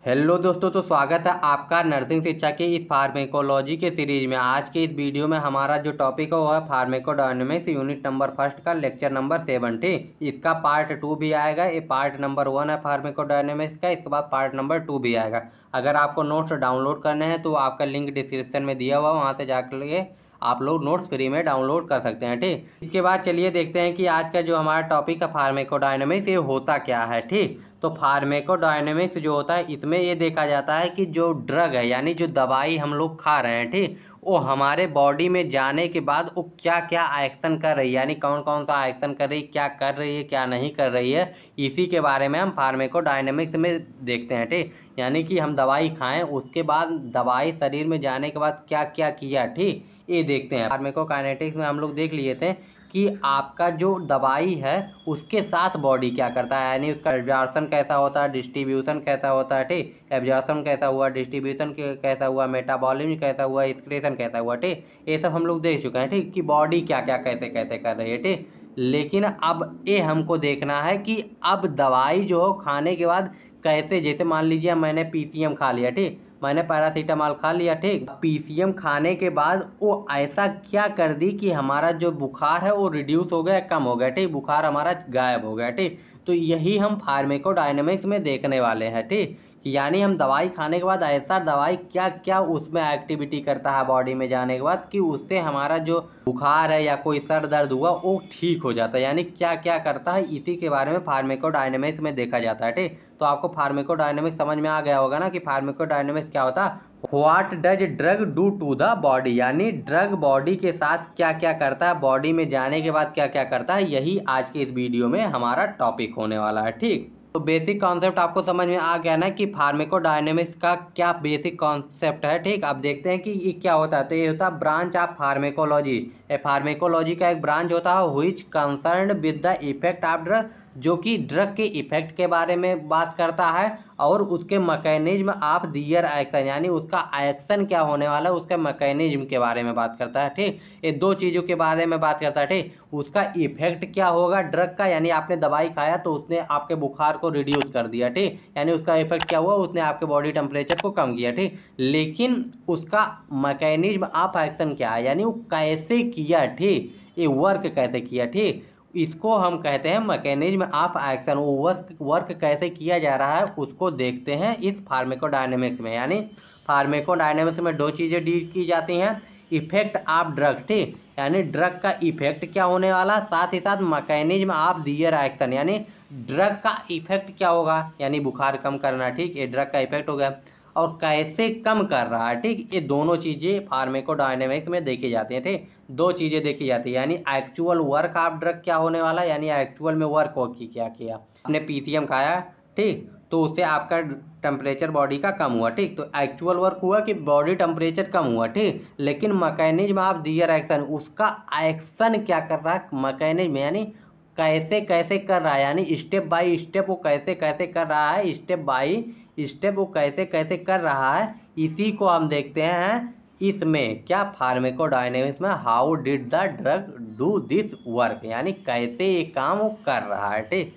Hello दोस्तों, तो स्वागत है आपका नर्सिंग शिक्षा के इस फार्मेकोलॉजी के सीरीज में। आज के इस वीडियो में हमारा जो टॉपिक है वो है फार्मेकोडायनेमिक्स यूनिट नंबर फर्स्ट का लेक्चर नंबर 70। इसका पार्ट 2 भी आएगा। ये पार्ट नंबर 1 है फार्मेकोडायनेमिक्स का, इसके बाद पार्ट नंबर 2 भी आएगा। अगर आपको नोट्स डाउनलोड करने हैं तो आपका लिंक डिस्क्रिप्शन में दिया हुआ, वहाँ से जाकर आप लोग नोट्स फ्री में डाउनलोड कर सकते हैं। ठीक, इसके बाद चलिए देखते हैं कि आज का जो हमारा टॉपिक है फार्मेकोडायनेमिक्स, ये होता क्या है। ठीक, तो फार्मेकोडायनेमिक्स जो होता है इसमें ये देखा जाता है कि जो ड्रग है यानी जो दवाई हम लोग खा रहे हैं, ठीक, वो हमारे बॉडी में जाने के बाद वो क्या क्या एक्शन कर रही है, यानी कौन कौन सा एक्शन कर रही है, क्या कर रही है, क्या नहीं कर रही है, इसी के बारे में हम फार्मेकोडायनेमिक्स में देखते हैं। ठीक, यानी कि हम दवाई खाएं, उसके बाद दवाई शरीर में जाने के बाद क्या क्या किया, ठीक, ये देखते हैं। फार्मेकोकाइनेटिक्स में हम लोग देख लिए थे कि आपका जो दवाई है उसके साथ बॉडी क्या करता है, यानी उसका एब्जॉर्प्शन कैसा होता है, डिस्ट्रीब्यूशन कैसा होता है। ठीक, एब्जॉर्प्शन कैसा हुआ, डिस्ट्रीब्यूशन कैसा हुआ, मेटाबॉलिज्म कैसा हुआ, एक्सक्रीशन कैसा हुआ। ठीक, ये सब हम लोग देख चुके हैं। ठीक, कि बॉडी क्या क्या कैसे कैसे कर रही है। ठीक, लेकिन अब ये हमको देखना है कि अब दवाई जो हो खाने के बाद कैसे, जैसे मान लीजिए मैंने पीसीएम खा लिया, ठीक, मैंने पैरासीटामॉल खा लिया, ठीक, पीसीएम खाने के बाद वो ऐसा क्या कर दी कि हमारा जो बुखार है वो रिड्यूस हो गया, कम हो गया। ठीक, बुखार हमारा गायब हो गया। ठीक, तो यही हम फार्मेकोडायनेमिक्स में देखने वाले हैं। ठीक, यानी हम दवाई खाने के बाद ऐसा दवाई क्या क्या उसमें एक्टिविटी करता है बॉडी में जाने के बाद कि उससे हमारा जो बुखार है या कोई सर दर्द हुआ वो ठीक हो जाता है, यानी क्या क्या करता है, इसी के बारे में फार्मेकोडायनेमिक्स में देखा जाता है। ठीक, तो आपको फार्मेकोडायनेमिक्स समझ में आ गया होगा ना कि फार्मेकोडायनेमिक्स क्या होता है। What does drug do to the body, यानी ड्रग बॉडी के साथ क्या क्या करता है, बॉडी में जाने के बाद क्या क्या करता है, यही आज के इस वीडियो में हमारा टॉपिक होने वाला है। ठीक, तो बेसिक कॉन्सेप्ट आपको समझ में आ गया ना कि फार्मेकोडायनेमिक्स का क्या बेसिक कॉन्सेप्ट है। ठीक, अब देखते हैं कि ये क्या होता है। तो ये होता है ब्रांच ऑफ फार्मेकोलॉजी। ये फार्मेकोलॉजी का एक ब्रांच होता है which concern with the effect of drug, जो कि ड्रग के इफेक्ट के बारे में बात करता है और उसके मैकेनिज्म ऑफ दियर एक्शन, यानी उसका एक्शन क्या होने वाला है, उसके मैकेनिज्म के बारे में बात करता है। ठीक, ये दो चीज़ों के बारे में बात करता है। ठीक, उसका इफेक्ट क्या होगा ड्रग का, यानी आपने दवाई खाया तो उसने आपके बुखार को रिड्यूस कर दिया। ठीक, यानी उसका इफेक्ट क्या हुआ, उसने आपके बॉडी टेम्परेचर को कम किया। ठीक, लेकिन उसका मैकेनिज्म ऑफ एक्शन क्या है, यानी वो कैसे किया, ठीक, ये वर्क कैसे किया। ठीक, इसको हम कहते हैं मैकेनिज्म ऑफ एक्शन। वो वर्क कैसे किया जा रहा है उसको देखते हैं इस फार्मेकोडायनेमिक्स में। यानी फार्मेकोडायनेमिक्स में दो चीज़ें डील की जाती हैं, इफेक्ट ऑफ ड्रग, ठीक, यानी ड्रग का इफेक्ट क्या होने वाला, साथ ही साथ मैकेनिज्म ऑफ दियर एक्शन, यानी ड्रग का इफेक्ट क्या होगा, यानी बुखार कम करना। ठीक, ये ड्रग का इफेक्ट हो गया, और कैसे कम कर रहा है। ठीक, ये दोनों चीज़ें फार्मेकोडायनेमिक्स में देखी जाती हैं। ठीक, दो चीज़ें देखी जाती है, यानी एक्चुअल वर्क ऑफ ड्रग क्या होने वाला, यानी एक्चुअल में वर्क हो कि क्या किया। आपने पीसीएम खाया, ठीक, तो उससे आपका टेम्परेचर बॉडी का कम हुआ। ठीक, तो एक्चुअल वर्क हुआ कि बॉडी टेम्परेचर कम हुआ। ठीक, लेकिन मैकेनिज्म ऑफ दियर एक्शन, उसका एक्शन क्या कर रहा है, मैकेनिज्म यानी कैसे कैसे कर रहा है, यानी स्टेप बाय स्टेप वो कैसे कैसे कर रहा है, स्टेप बाय स्टेप वो कैसे कैसे कर रहा है, इसी को हम देखते हैं इसमें क्या, फार्मेकोडायनेमिक्स में how did the drug do this work, यानी कैसे ये काम वो कर रहा है। ठीक,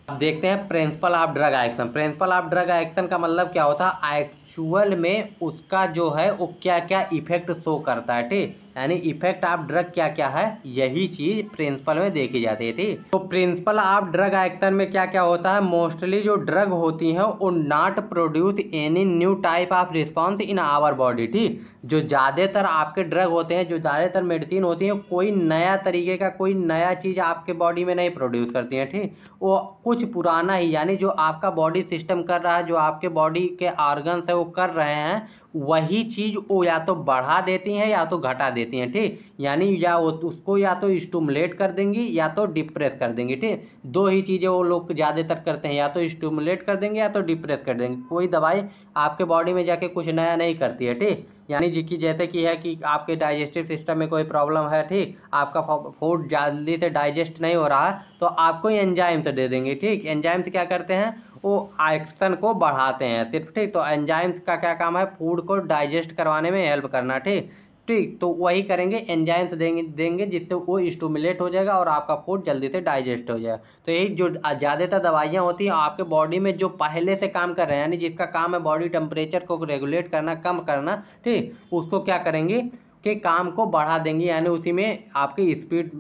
अब देखते हैं principle of drug action. Principle of drug action का मतलब क्या होता है, एक्चुअल में उसका जो है वो क्या क्या इफेक्ट शो करता है। ठीक, यानी इफेक्ट ऑफ ड्रग क्या क्या है, यही चीज प्रिंसिपल में देखी जाती है। ठीक, तो प्रिंसिपल ऑफ ड्रग एक्शन में क्या क्या होता है, मोस्टली जो ड्रग होती हैं वो not produce any new type of response in our body. ठीक, जो ज़्यादातर आपके ड्रग होते हैं, जो ज़्यादातर मेडिसिन होती हैं, कोई नया तरीके का कोई नया चीज़ आपके बॉडी में नहीं प्रोड्यूस करती हैं। ठीक, वो कुछ पुराना ही, यानी जो आपका बॉडी सिस्टम कर रहा है, जो आपके बॉडी के ऑर्गन्स है वो कर रहे हैं, वही चीज़ वो या तो बढ़ा देती हैं या तो घटा देती हैं। ठीक, यानी या वो उसको या तो स्टिमुलेट कर देंगी या तो डिप्रेस कर देंगी। ठीक, दो ही चीज़ें वो लोग ज़्यादातर करते हैं, या तो स्टिमुलेट कर देंगे या तो डिप्रेस कर देंगे। कोई दवाई आपके बॉडी में जाके कुछ नया नहीं करती है। ठीक, यानी कि जैसे कि है कि आपके डाइजेस्टिव सिस्टम में कोई प्रॉब्लम है, ठीक, आपका फूड जल्दी से डाइजेस्ट नहीं हो रहा है, तो आपको एंजाइम्स दे देंगे। ठीक, एंजाइम्स क्या करते हैं, वो एक्शन को बढ़ाते हैं सिर्फ। ठीक, तो एंजाइम्स का क्या काम है, फूड को डाइजेस्ट करवाने में हेल्प करना। ठीक, ठीक। तो वही करेंगे, एंजाइम्स देंगे जिससे वो स्टिमुलेट हो जाएगा और आपका फूड जल्दी से डाइजेस्ट हो जाएगा। तो यही जो ज़्यादातर दवाइयाँ होती हैं आपके बॉडी में जो पहले से काम कर रहे हैं, यानी जिसका काम है बॉडी टेम्परेचर को रेगुलेट करना, कम करना, ठीक, उसको क्या करेंगे कि काम को बढ़ा देंगे, यानी उसी में आपकी स्पीड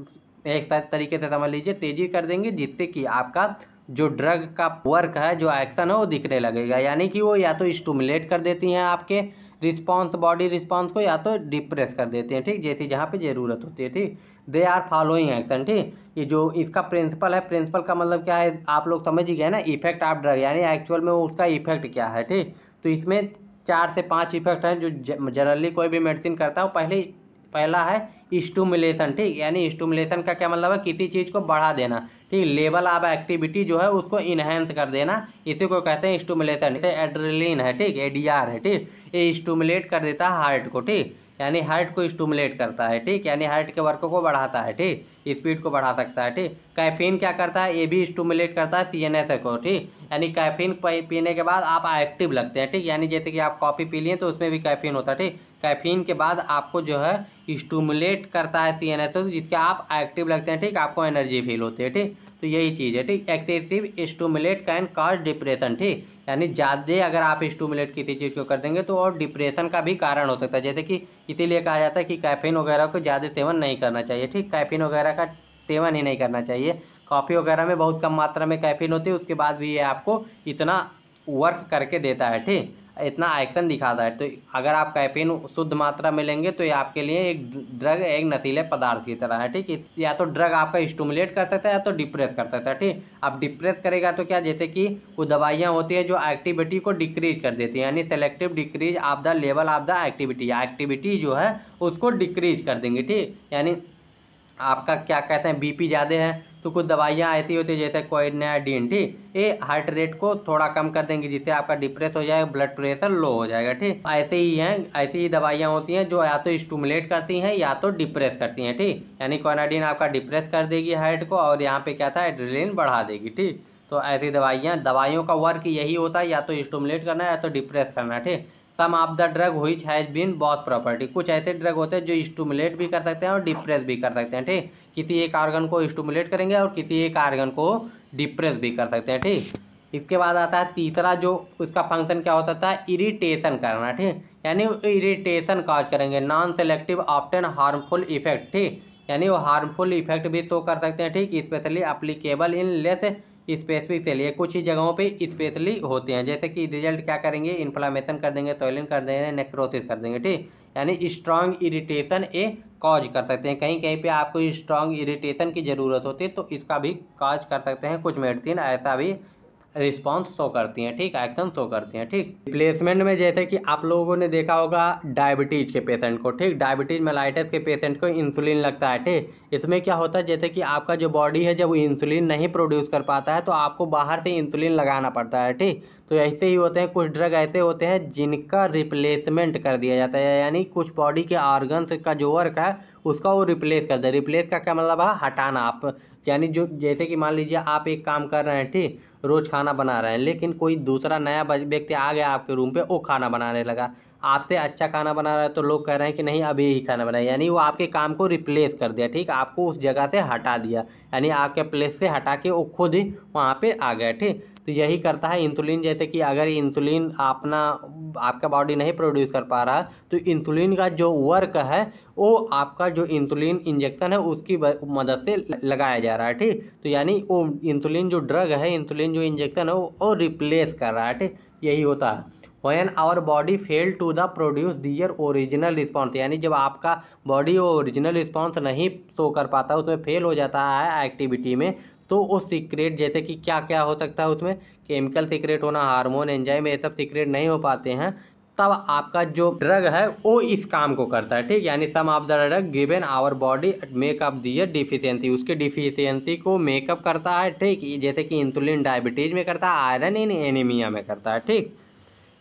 एक तरीके से समझ लीजिए तेज़ी कर देंगे, जिससे कि आपका जो ड्रग का वर्क है, जो एक्शन है वो दिखने लगेगा। यानी कि वो या तो स्टिमुलेट कर देती हैं आपके रिस्पांस, बॉडी रिस्पांस को, या तो डिप्रेस कर देते हैं, ठीक, जैसी जहाँ पे ज़रूरत होती है, ठीक। दे आर फॉलोइंग एक्शन, ठीक। ये जो इसका प्रिंसिपल है, प्रिंसिपल का मतलब क्या है आप लोग समझ ही गए ना, इफेक्ट ऑफ ड्रग, यानी एक्चुअल में उसका इफेक्ट क्या है, ठीक। तो इसमें 4 से 5 इफेक्ट हैं जो जनरली कोई भी मेडिसिन करता है। पहला है स्टिमुलेशन, ठीक, यानी स्टिमुलेशन का क्या मतलब है, किसी चीज़ को बढ़ा देना, ठीक, लेवल ऑफ एक्टिविटी जो है उसको इन्हेंस कर देना, इसी को कहते हैं स्टिमुलेशन। जैसे एड्रेनलिन है, ठीक, एडीआर है, ठीक, ये स्टिमुलेट कर देता है हार्ट को, ठीक, यानी हार्ट को स्टिमुलेट करता है, ठीक, यानी हार्ट के वर्क को बढ़ाता है, ठीक, स्पीड को बढ़ा सकता है, ठीक। कैफीन क्या करता है, ये भी स्टिमुलेट करता है सीएनएस को, ठीक, यानी कैफीन पीने के बाद आप एक्टिव लगते हैं, ठीक, यानी जैसे कि आप कॉफ़ी पी लिए तो उसमें भी कैफीन होता है, ठीक। कैफीन के बाद आपको जो है स्टिमुलेट करता है सीएनएस, जिसके आप एक्टिव लगते हैं, ठीक, आपको एनर्जी फील होती है, ठीक। तो यही चीज़ है, ठीक। Excessive stimulate can cause depression, ठीक, यानी ज़्यादा अगर आप स्टिमुलेट किसी चीज़ को कर देंगे तो और डिप्रेशन का भी कारण हो सकता है। जैसे कि इसीलिए कहा जाता है कि कैफीन वगैरह को ज़्यादा सेवन नहीं करना चाहिए, ठीक, कैफीन वगैरह का सेवन ही नहीं करना चाहिए। कॉफ़ी वगैरह में बहुत कम मात्रा में कैफीन होती है, उसके बाद भी ये आपको इतना वर्क करके देता है, ठीक, इतना एक्शन दिखाता है। तो अगर आप कैफीन शुद्ध मात्रा में लेंगे तो ये आपके लिए एक ड्रग, एक नशीले पदार्थ की तरह है, ठीक। या तो ड्रग आपका स्टिमुलेट कर सकता है या तो डिप्रेस कर सकता है, ठीक। अब डिप्रेस करेगा तो क्या, जैसे कि वो दवाइयाँ होती है जो एक्टिविटी को डिक्रीज कर देती है, यानी selective decrease of the level of the activity जो है उसको डिक्रीज कर देंगे, ठीक। यानी आपका क्या कहते हैं बीपी ज़्यादा है तो कुछ दवाइयाँ ऐसी होती है जैसे क्विनाइडिन, ठीक, ये हार्ट रेट को थोड़ा कम कर देंगे जिससे आपका डिप्रेस हो जाएगा, ब्लड प्रेशर लो हो जाएगा, ठीक। ऐसे ही हैं, ऐसी ही दवाइयाँ होती हैं जो या तो स्टिमुलेट करती हैं या तो डिप्रेस करती हैं, ठीक, यानी क्विनाइडिन आपका डिप्रेस कर देगी हार्ट को और यहाँ पे क्या था एड्रेनलिन बढ़ा देगी, ठीक। तो ऐसी दवाइयों का वर्क यही होता है, या तो स्टिमुलेट करना है या तो डिप्रेस करना है, ठीक। Some of the drug which has been both property, कुछ ऐसे ड्रग होते हैं जो स्टिमुलेट भी कर सकते हैं और डिप्रेस भी कर सकते हैं, ठीक। किसी एक ऑर्गन को स्टिमुलेट करेंगे और किसी एक ऑर्गन को डिप्रेस भी कर सकते हैं, ठीक। इसके बाद आता है तीसरा, जो उसका फंक्शन क्या होता था, इरिटेशन करना, ठीक, यानी इरिटेशन कॉज करेंगे। Non selective often harmful effect, ठीक, यानी वो हार्मफुल इफेक्ट भी शो कर सकते हैं, ठीक, specially applicable in less specific cell, ये कुछ ही जगहों पे स्पेशली होते हैं। जैसे कि रिजल्ट क्या करेंगे, इन्फ्लामेशन कर देंगे, स्वेलिंग कर देंगे, नेक्रोसिस कर देंगे, ठीक, यानी स्ट्रॉन्ग इरिटेशन ए कॉज कर सकते हैं। कहीं कहीं पे आपको स्ट्रॉन्ग इरिटेशन की ज़रूरत होती है तो इसका भी कॉज कर सकते हैं, कुछ मेडिसिन ऐसा भी रिस्पॉन्स शो करती हैं, ठीक, एक्शन शो करती हैं, ठीक। रिप्लेसमेंट में जैसे कि आप लोगों ने देखा होगा डायबिटीज़ के पेशेंट को, ठीक, डायबिटीज़ मेलाइटिस के पेशेंट को इंसुलिन लगता है, ठीक। इसमें क्या होता है, जैसे कि आपका जो बॉडी है जब वो इंसुलिन नहीं प्रोड्यूस कर पाता है तो आपको बाहर से इंसुलिन लगाना पड़ता है, ठीक। तो ऐसे ही होते हैं कुछ ड्रग ऐसे होते हैं जिनका रिप्लेसमेंट कर दिया जाता है, यानी कुछ बॉडी के ऑर्गन्स का जो वर्क है उसका वो रिप्लेस कर दे। रिप्लेस का क्या मतलब है, हटाना। आप यानी जो जैसे कि मान लीजिए आप एक काम कर रहे हैं, ठीक, रोज़ खाना बना रहे हैं, लेकिन कोई दूसरा नया व्यक्ति आ गया आपके रूम पे, वो खाना बनाने लगा, आपसे अच्छा खाना बना रहा है तो लोग कह रहे हैं कि नहीं अभी ही खाना बनाए, यानी वो आपके काम को रिप्लेस कर दिया, ठीक, आपको उस जगह से हटा दिया, यानी आपके प्लेस से हटा के वो खुद ही वहाँ पे आ गया, ठीक। तो यही करता है इंसुलिन। जैसे कि अगर इंसुलिन आपका बॉडी नहीं प्रोड्यूस कर पा रहा तो इंसुलिन का जो वर्क है वो आपका जो इंसुलिन इंजेक्शन है उसकी मदद से लगाया जा रहा है, ठीक। तो यानी वो इंसुलिन जो ड्रग है, इंसुलिन जो इंजेक्शन है वो रिप्लेस कर रहा है, ठीक, यही होता है। When our body fail to the produce their original response, यानी जब आपका बॉडी वो ओरिजिनल रिस्पॉन्स नहीं शो कर पाता, उसमें फेल हो जाता है एक्टिविटी में, तो उस सीक्रेट जैसे कि क्या क्या हो सकता है उसमें, केमिकल सीक्रेट होना, हार्मोन, एंजाइम, ये सब सीक्रेट नहीं हो पाते हैं, तब आपका जो ड्रग है वो इस काम को करता है, ठीक। यानी some of the drug given our body make up their deficiency, उसके डिफिशियंसी को मेकअप करता है, ठीक। जैसे कि इंसुलिन डायबिटीज में करता है, आयरन इन एनीमिया में करता है, ठीक।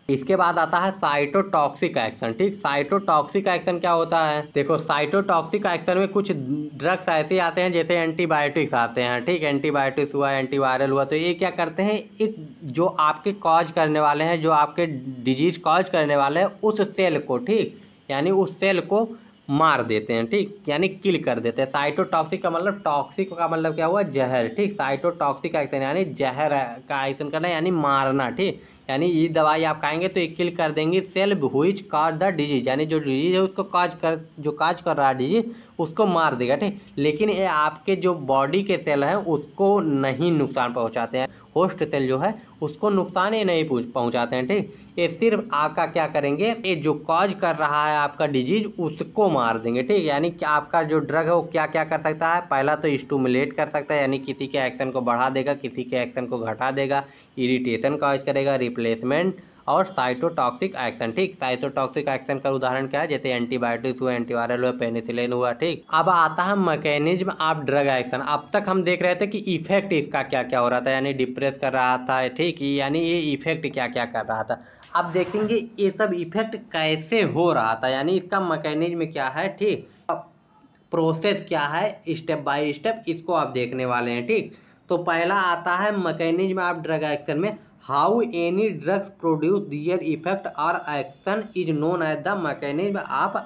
इसके बाद आता है साइटोटॉक्सिक एक्शन, ठीक। साइटोटॉक्सिक एक्शन क्या होता है, देखो साइटोटॉक्सिक एक्शन में कुछ ड्रग्स ऐसे आते हैं जैसे एंटीबायोटिक्स आते हैं, ठीक, एंटीबायोटिक्स हुआ, एंटीवायरल हुआ, तो ये क्या करते हैं, एक जो आपके कॉज करने वाले हैं, जो आपके डिजीज कॉज करने वाले हैं उस सेल को, ठीक, यानी उस सेल को मार देते हैं, ठीक, यानी किल कर देते हैं। साइटोटॉक्सिक का मतलब, टॉक्सिक का मतलब क्या हुआ, जहर, ठीक। साइटोटॉक्सिक एक्शन यानी जहर का एक्शन करना यानी मारना, ठीक। यानी ये दवाई आप खाएंगे तो ये किल कर देंगी cell which cause the disease, यानी जो डिजीज है उसको काज कर रहा है डिजीज उसको मार देगा, ठीक। लेकिन ये आपके जो बॉडी के सेल हैं उसको नहीं नुकसान पहुंचाते हैं, होस्ट सेल जो है उसको नुकसान ही नहीं पहुंचाते हैं, ठीक। ये सिर्फ आपका क्या करेंगे, ये जो कॉज कर रहा है आपका डिजीज उसको मार देंगे, ठीक। यानी कि आपका जो ड्रग है वो क्या क्या कर सकता है, पहला तो स्टिमुलेट कर सकता है, यानी किसी के एक्शन को बढ़ा देगा, किसी के एक्शन को घटा देगा, इरिटेशन कॉज करेगा, रिप्लेसमेंट और साइटोटॉक्सिक एक्शन, ठीक। साइटोटॉक्सिक एक्शन का उदाहरण क्या है, जैसे एंटीबायोटिक्स हुआ, एंटीवायरल हुआ, पेनिसिलिन हुआ, ठीक। अब आता है मैकेनिज्म ऑफ ड्रग एक्शन। अब तक हम देख रहे थे कि इफेक्ट इसका क्या क्या हो रहा था, यानी डिप्रेस कर रहा था, ठीक, यानी ये इफेक्ट क्या क्या कर रहा था। अब देखेंगे ये सब इफेक्ट कैसे हो रहा था, यानी इसका मैकेनिज्म क्या है, ठीक, प्रोसेस क्या है, स्टेप बाय स्टेप इसको आप देखने वाले हैं, ठीक। तो पहला आता है मैकेनिज्म ऑफ ड्रग एक्शन में, how any drugs produce their effect और action is known as the mechanism of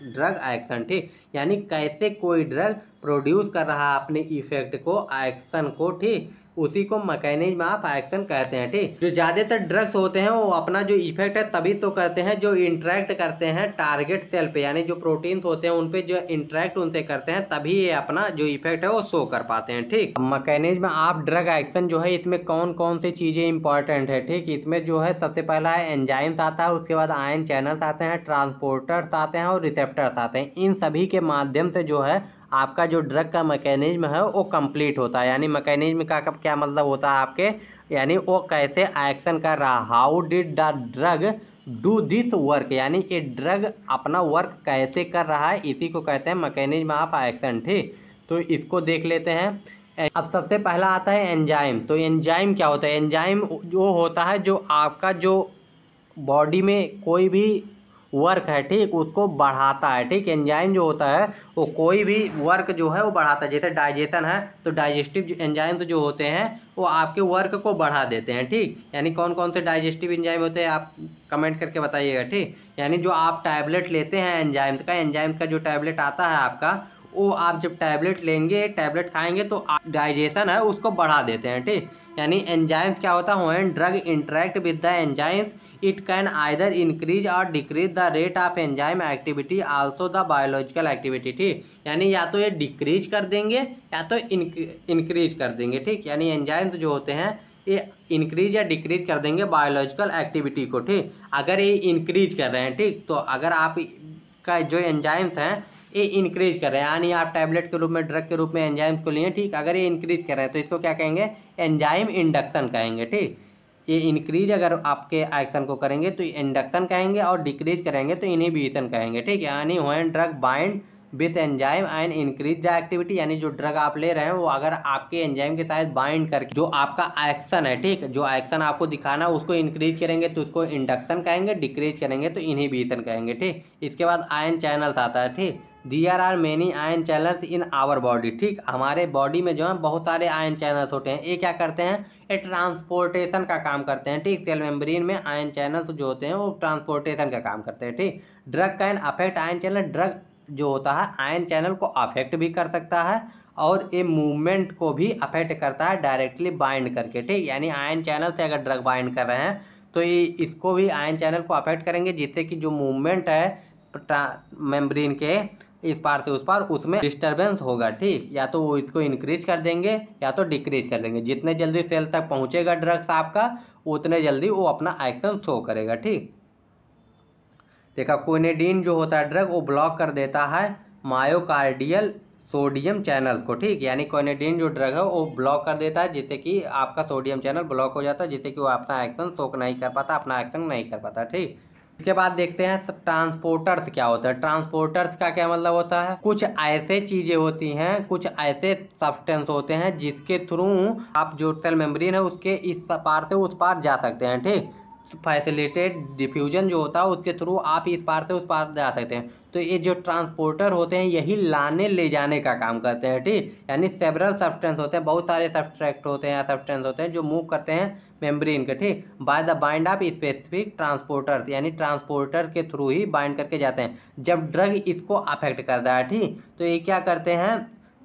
drug action, ठीक। यानी कैसे कोई ड्रग प्रोड्यूस कर रहा है अपने इफेक्ट को, एक्शन को, ठीक, उसी को मैकेनिज्म ऑफ एक्शन कहते हैं, ठीक। जो ज़्यादातर ड्रग्स होते हैं वो अपना जो इफेक्ट है तभी तो करते हैं जो इंटरेक्ट करते हैं टारगेट सेल पे, यानी जो प्रोटीन्स होते हैं उन पे जो इंटरेक्ट उनसे करते हैं तभी ये अपना जो इफेक्ट है वो शो कर पाते हैं, ठीक। मैकेनिज्म ऑफ ड्रग एक्शन जो है इसमें कौन कौन सी चीज़ें इंपॉर्टेंट है, ठीक। इसमें जो है सबसे पहला है एंजाइम्स आता है, उसके बाद आयन चैनल्स आते हैं, ट्रांसपोर्टर्स आते हैं और रिसेप्टर्स आते हैं। इन सभी के माध्यम से जो है आपका जो ड्रग का मैकेनिज्म है वो कंप्लीट होता है। यानी मैकेनिज्म का क्या मतलब होता है आपके, यानी वो कैसे एक्शन कर रहा, how did the drug do this work, यानी ये ड्रग अपना वर्क कैसे कर रहा है, इसी को कहते हैं मैकेनिज्म ऑफ एक्शन, ठीक। तो इसको देख लेते हैं। अब सबसे पहला आता है एंजाइम। तो एंजाइम क्या होता है, एंजाइम जो होता है जो आपका जो बॉडी में कोई भी वर्क है, ठीक, उसको बढ़ाता है, ठीक। एंजाइम जो होता है वो कोई भी वर्क जो है वो बढ़ाता है, जैसे डाइजेशन है तो डाइजेस्टिव एंजाइम्स जो होते हैं वो आपके वर्क को बढ़ा देते हैं, ठीक। यानी कौन कौन से डाइजेस्टिव एंजाइम होते हैं आप कमेंट करके बताइएगा, ठीक। यानी जो आप टैबलेट लेते हैं एंजाइम्स का जो टैबलेट आता है आपका, वो आप जब टैबलेट लेंगे, टैबलेट खाएंगे तो डाइजेशन है उसको बढ़ा देते हैं, ठीक। यानी एंजाइम्स क्या होता है, when drug interact with the enzymes it can either increase और decrease the rate of enzyme activity also the biological activity, ठीक। यानी या तो ये डिक्रीज कर देंगे या तो इंक्रीज कर देंगे, ठीक। यानी एंजाइम्स जो होते हैं ये इंक्रीज या डिक्रीज कर देंगे बायोलॉजिकल एक्टिविटी को, ठीक। अगर ये इंक्रीज कर रहे हैं, ठीक, तो अगर आप का जो एंजाइम्स हैं ये इंक्रीज कर रहे हैं, यानी आप टैबलेट के रूप में ड्रग के रूप में एंजाइम्स को लिए, ठीक। अगर ये इंक्रीज कर रहे हैं तो इसको क्या कहेंगे, एंजाइम इंडक्शन कहेंगे, ठीक। ये इंक्रीज अगर आपके एक्शन को करेंगे तो इंडक्शन कहेंगे और डिक्रीज करेंगे तो इनहिबिशन कहेंगे, ठीक। यानी when drug bind with enzyme and increase the activity, यानी जो ड्रग आप ले रहे हैं वो अगर आपके एंजाइम के साथ बाइंड करके जो आपका एक्शन है, ठीक, जो एक्शन आपको दिखाना है उसको इंक्रीज करेंगे तो उसको इंडक्शन कहेंगे, डिक्रीज करेंगे तो इनहिबिशन कहेंगे, ठीक। इसके बाद आयन चैनल्स आता है, ठीक। There are many ion channels in our body, ठीक। हमारे बॉडी में जो है बहुत सारे आयन चैनल्स होते हैं, ये क्या करते हैं, ये ट्रांसपोर्टेशन का काम करते हैं, ठीक। सेल मेम्ब्रेन में आयन चैनल्स जो होते हैं वो ट्रांसपोर्टेशन का काम करते हैं, ठीक। Drug can affect ion channel, drug जो होता है आयन चैनल को अफेक्ट भी कर सकता है और ये मूवमेंट को भी अफेक्ट करता है डायरेक्टली बाइंड करके, ठीक। यानी आयन चैनल से अगर ड्रग बाइंड कर रहे हैं तो ये इसको भी आयन चैनल को अफेक्ट करेंगे, जिससे कि जो मूवमेंट है मेम्ब्रेन के इस पार से उस पार उसमें डिस्टर्बेंस होगा, ठीक। या तो वो इसको इंक्रीज कर देंगे या तो डिक्रीज कर देंगे। जितने जल्दी सेल तक पहुंचेगा ड्रग्स आपका उतने जल्दी वो अपना एक्शन शो करेगा, ठीक। देखा, क्विनेडिन जो होता है ड्रग वो ब्लॉक कर देता है मायोकार्डियल सोडियम चैनल को, ठीक। यानी क्विनेडिन जो ड्रग है वो ब्लॉक कर देता है जिससे कि आपका सोडियम चैनल ब्लॉक हो जाता है, जिससे कि वो अपना एक्शन शो नहीं कर पाता, अपना एक्शन नहीं कर पाता, ठीक। इसके बाद देखते हैं ट्रांसपोर्टर्स क्या होता है। ट्रांसपोर्टर्स का क्या मतलब होता है, कुछ ऐसे चीज़ें होती हैं, कुछ ऐसे सब्सटेंस होते हैं जिसके थ्रू आप जो सेल मेम्ब्रेन है उसके इस पार से उस पार जा सकते हैं, ठीक। फैसिलिटेट डिफ्यूजन जो होता है उसके थ्रू आप इस पार से उस पार जा सकते हैं। तो ये जो ट्रांसपोर्टर होते हैं यही लाने ले जाने का काम करते हैं, ठीक। यानी सेवरल सब्सटेंस होते हैं, बहुत सारे सब्सट्रैक्ट होते हैं या सब्सटेंस होते हैं जो मूव करते हैं मेम्ब्रेन के, ठीक, by the bind of specific transporter, यानी ट्रांसपोर्टर के थ्रू ही बाइंड करके जाते हैं। जब ड्रग इसको अफेक्ट करता है, ठीक, तो ये क्या करते हैं,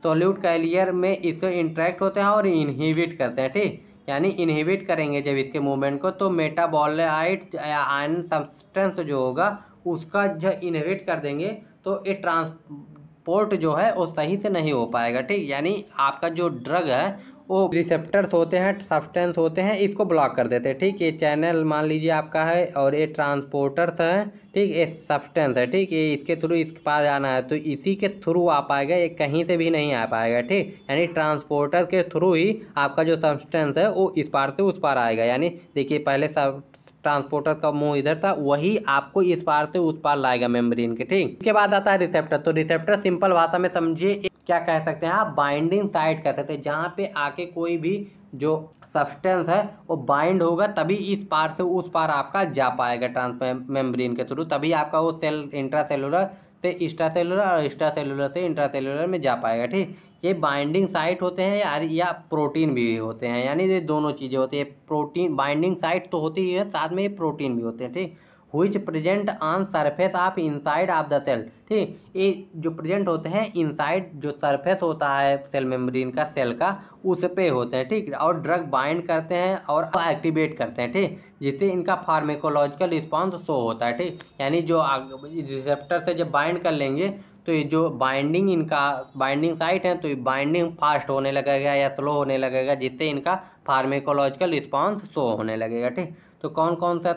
सोल्यूट कैरियर में इसको इंटरेक्ट होते हैं और इनहिबिट करते हैं, ठीक। यानी इनहिबिट करेंगे जब इसके मूवमेंट को, तो मेटाबॉलाइट या आयन सब्सटेंस जो होगा उसका जब इनहिबिट कर देंगे तो ये ट्रांसपोर्ट जो है वो सही से नहीं हो पाएगा, ठीक। यानी आपका जो ड्रग है वो रिसेप्टर्स होते हैं, सब्सटेंस होते हैं, इसको ब्लॉक कर देते हैं, ठीक। ये चैनल मान लीजिए आपका है और ये ट्रांसपोर्टर्स है, ठीक, ये सब्सटेंस है, ठीक, ये इसके थ्रू इसके पास जाना है तो इसी के थ्रू आ पाएगा, ये कहीं से भी नहीं आ पाएगा, ठीक। यानी ट्रांसपोर्टर के थ्रू ही आपका जो सब्सटेंस है वो इस पार से उस पार आएगा। यानी देखिए पहले सब ट्रांसपोर्टर का मुंह इधर था, वही आपको इस पार से उस पार लाएगा मेम्ब्रेन के, ठीक। इसके बाद आता है रिसेप्टर। तो रिसेप्टर सिंपल भाषा में समझिए क्या कह सकते हैं आप, बाइंडिंग साइट कह सकते हैं, जहाँ पे आके कोई भी जो सब्सटेंस है वो बाइंड होगा तभी इस पार से उस पार आपका जा पाएगा ट्रांस मेम्ब्रेन के थ्रू, तभी आपका वो सेल इंट्रासेलुलर से एक्स्ट्रासेलुलर और एक्स्ट्रासेलुलर से इंट्रासेलुलर में जा पाएगा, ठीक। ये बाइंडिंग साइट होते हैं या प्रोटीन भी होते हैं, यानी ये दोनों चीज़ें होती है। प्रोटीन बाइंडिंग साइट तो होती ही है, साथ में ये प्रोटीन भी होते हैं, ठीक। Which present on surface of inside of the cell, ठीक। ये जो प्रेजेंट होते हैं इनसाइड जो सरफेस होता है सेल मेम्ब्रेन का, सेल का, उस पे होते हैं, ठीक। और ड्रग बाइंड करते हैं और एक्टिवेट करते हैं, ठीक, जिससे इनका फार्मेकोलॉजिकल रिस्पॉन्स शो होता है, ठीक। यानी जो रिसेप्टर से जब बाइंड कर लेंगे तो ये जो बाइंडिंग इनका बाइंडिंग साइट है तो ये बाइंडिंग फास्ट होने लगेगा या स्लो होने लगेगा, जिससे इनका फार्मेकोलॉजिकल रिस्पॉन्स शो होने लगेगा, ठीक। तो कौन कौन सा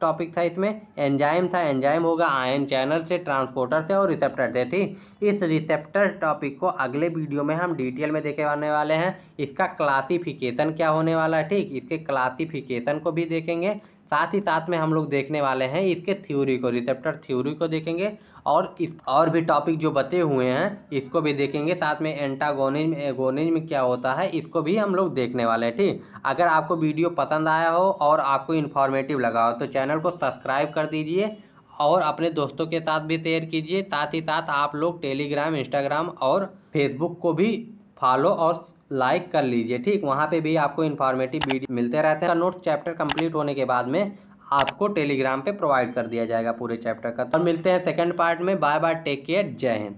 टॉपिक था इसमें, एंजाइम था, एंजाइम होगा आयन चैनल से, ट्रांसपोर्टर से और रिसेप्टर से, ठीक। इस रिसेप्टर टॉपिक को अगले वीडियो में हम डिटेल में देखे वाले हैं। इसका क्लासिफिकेशन क्या होने वाला है, ठीक, इसके क्लासिफिकेशन को भी देखेंगे। साथ ही साथ में हम लोग देखने वाले हैं इसके थ्योरी को, रिसेप्टर थ्योरी को देखेंगे और इस और भी टॉपिक जो बते हुए हैं इसको भी देखेंगे। साथ में एंटागोनिज्म एगोनिज्म क्या होता है इसको भी हम लोग देखने वाले हैं, ठीक। अगर आपको वीडियो पसंद आया हो और आपको इन्फॉर्मेटिव लगा हो तो चैनल को सब्सक्राइब कर दीजिए और अपने दोस्तों के साथ भी शेयर कीजिए। साथ ही साथ आप लोग टेलीग्राम, इंस्टाग्राम और फेसबुक को भी फॉलो और लाइक कर लीजिए, ठीक। वहाँ पे भी आपको इन्फॉर्मेटिव वीडियो मिलते रहते हैं। नोट्स चैप्टर कंप्लीट होने के बाद में आपको टेलीग्राम पे प्रोवाइड कर दिया जाएगा पूरे चैप्टर का। और मिलते हैं सेकंड पार्ट में। बाय बाय, टेक केयर, जय हिंद।